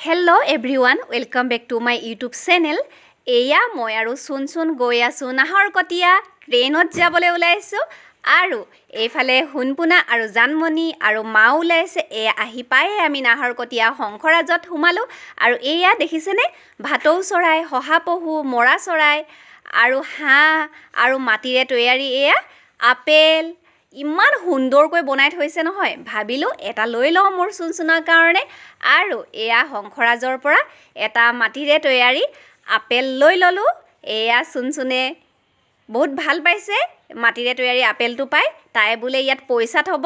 Hello' everyone, welcome back to my YouTube channel. এয়া মই আৰু চোন গৈ আছোঁ নাহৰকটীয়া। ট্ৰেইনত যাবলৈ ওলাইছোঁ আৰু এইফালে সোণপোনা আৰু জানমণি আৰু মা ওলাইছে। এয়া আহি পায়ে আমি নাহৰকটীয়া শংকৰাজত সোমালোঁ। আৰু এয়া দেখিছেনে, ভাটৌ চৰাই, শহাপহু, মৰা চৰাই আৰু হাঁহ আৰু মাটিৰে তৈয়াৰী এয়া আপেল। ইমান সুন্দৰকৈ বনাই থৈছে নহয়, ভাবিলোঁ এটা লৈ লওঁ মোৰ চোনৰ কাৰণে। আৰু এয়া শংকৰাজৰ পৰা এটা মাটিৰে তৈয়াৰী আপেল লৈ ল'লোঁ। এয়া চোনে বহুত ভাল পাইছে মাটিৰে তৈয়াৰী আপেলটো পাই। তাই বোলে ইয়াত পইচা থ'ব,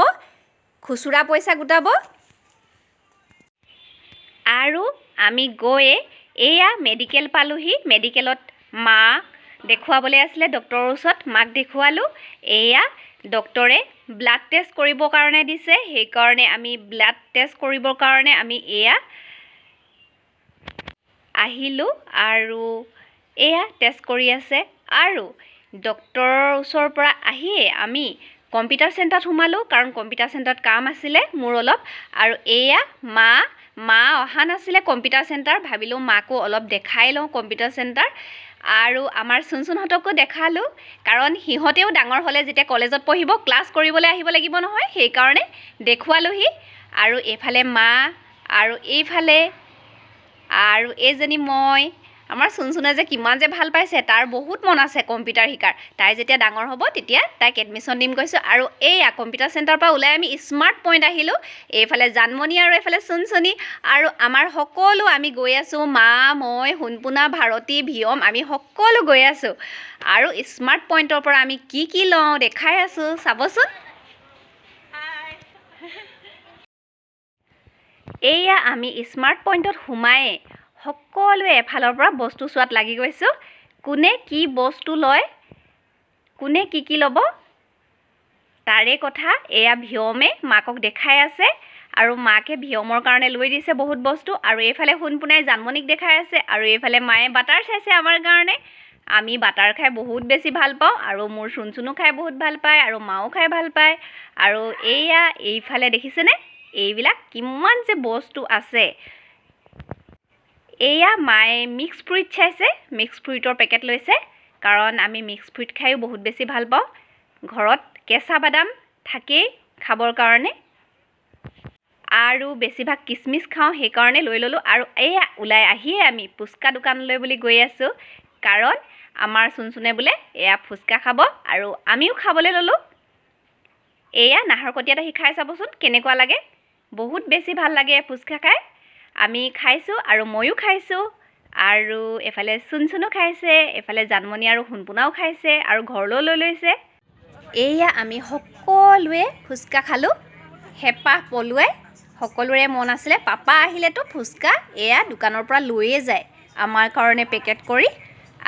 খুচুৰা পইচা গোটাব। আৰু আমি গৈয়ে এয়া মেডিকেল পালোহি। মেডিকেলত মা দেখুৱাবলৈ আছিলে, ডক্টৰৰ ওচৰত মাক দেখুৱালোঁ। এয়া ডক্টৰে ব্লাড টেষ্ট কৰিবৰ কাৰণে দিছে, সেইকাৰণে আমি ব্লাড টেষ্ট কৰিবৰ কাৰণে আমি এয়া আহিলোঁ। আৰু এয়া টেষ্ট কৰি আছে। আৰু ডক্টৰৰ ওচৰৰ পৰা আহিয়ে আমি কম্পিউটাৰ চেণ্টাৰত সোমালোঁ, কাৰণ কম্পিউটাৰ চেণ্টাৰত কাম আছিলে মোৰ অলপ। আৰু এয়া মা অহা নাছিলে কম্পিউটাৰ চেণ্টাৰ, ভাবিলোঁ মাকো অলপ দেখাই লওঁ কম্পিউটাৰ চেণ্টাৰ। আৰু আমাৰ চোনহঁতকো দেখালোঁ, কাৰণ সিহঁতেও ডাঙৰ হ'লে যেতিয়া কলেজত পঢ়িব ক্লাছ কৰিবলৈ আহিব লাগিব নহয়, সেইকাৰণে দেখুৱালোহি। আৰু এইফালে মা আৰু এইফালে আৰু এইজনী মই। আমাৰ চোনে যে কিমান যে ভাল পাইছে, তাৰ বহুত মন আছে কম্পিউটাৰ শিকাৰ। তাই যেতিয়া ডাঙৰ হ'ব তেতিয়া তাইক এডমিশ্যন দিম কৈছোঁ। আৰু এইয়া কম্পিউটাৰ চেণ্টাৰৰ পৰা ওলাই আমি স্মাৰ্ট পইণ্ট আহিলোঁ। এইফালে জানমণি আৰু এইফালে চোনী আৰু আমাৰ সকলো আমি গৈ আছোঁ। মা, মই, সোণপোনা, ভাৰতী, ভিয়ম, আমি সকলো গৈ আছোঁ। আৰু স্মাৰ্ট পইণ্টৰ পৰা আমি কি লওঁ দেখাই আছোঁ, চাবচোন। এয়া আমি স্মাৰ্ট পইণ্টত সোমায়ে সকলোৱে এফালৰ পৰা বস্তু চোৱাত লাগি গৈছোঁ। কোনে কি বস্তু লয়, কোনে কি ল'ব তাৰে কথা। এয়া ভিয়মে মাকক দেখাই আছে আৰু মাকে ভিয়মৰ কাৰণে লৈ দিছে বহুত বস্তু। আৰু এইফালে সোণপোনাই জানমণিক দেখাই আছে। আৰু এইফালে মায়ে বাটাৰ চাইছে আমাৰ কাৰণে। আমি বাটাৰ খাই বহুত বেছি ভাল পাওঁ, আৰু মোৰ চোনো খাই বহুত ভাল পায়, আৰু মাও খাই ভাল পায়। আৰু এয়া এইফালে দেখিছেনে, এইবিলাক কিমান যে বস্তু আছে। এয়া মায়ে মিক্স ফ্ৰুইট চাইছে, মিক্স ফ্ৰুইটৰ পেকেট লৈছে, কাৰণ আমি মিক্স ফ্ৰুইট খায়ো বহুত বেছি ভাল পাওঁ। ঘৰত কেঁচা বাদাম থাকেই খাবৰ কাৰণে, আৰু বেছিভাগ কিচমিচ খাওঁ, সেইকাৰণে লৈ ল'লোঁ। আৰু এয়া ওলাই আহিয়ে আমি ফুচকা দোকানলৈ বুলি গৈ আছোঁ, কাৰণ আমাৰ চোনে বোলে এয়া ফুচকা খাব, আৰু আমিও খাবলৈ ল'লোঁ। এয়া নাহৰকটীয়াত আহি খাই চাবচোন কেনেকুৱা লাগে, বহুত বেছি ভাল লাগে ফুচকা খাই। আমি খাইছোঁ আৰু ময়ো খাইছোঁ। আৰু এফালে চোনো খাইছে, এফালে জানমণি আৰু সোণপোনাও খাইছে আৰু ঘৰলৈও লৈ লৈছে। এয়া আমি সকলোৱে ফুচকা খালোঁ হেঁপাহ পলুৱাই। সকলোৰে মন আছিলে, পাপা আহিলেতো ফুচকা এয়া দোকানৰ পৰা লৈয়ে যায় আমাৰ কাৰণে পেকেট কৰি।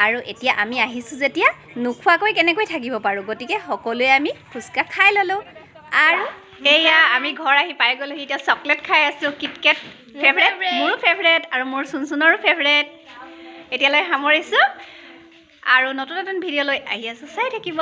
আৰু এতিয়া আমি আহিছোঁ যেতিয়া নোখোৱাকৈ কেনেকৈ থাকিব পাৰোঁ, গতিকে সকলোৱে আমি ফুচকা খাই ল'লোঁ। আৰু এয়া আমি ঘৰ আহি পাই গ'লোহি। এতিয়া চকলেট খাই আছোঁ, কিটকেট ফেভৰেট, মোৰো ফেভৰেট আৰু মোৰ চোনৰো ফেভৰেট। এতিয়ালৈ সামৰিছোঁ, আৰু নতুন ভিডিঅ' লৈ আহি আছোঁ, চাই থাকিব।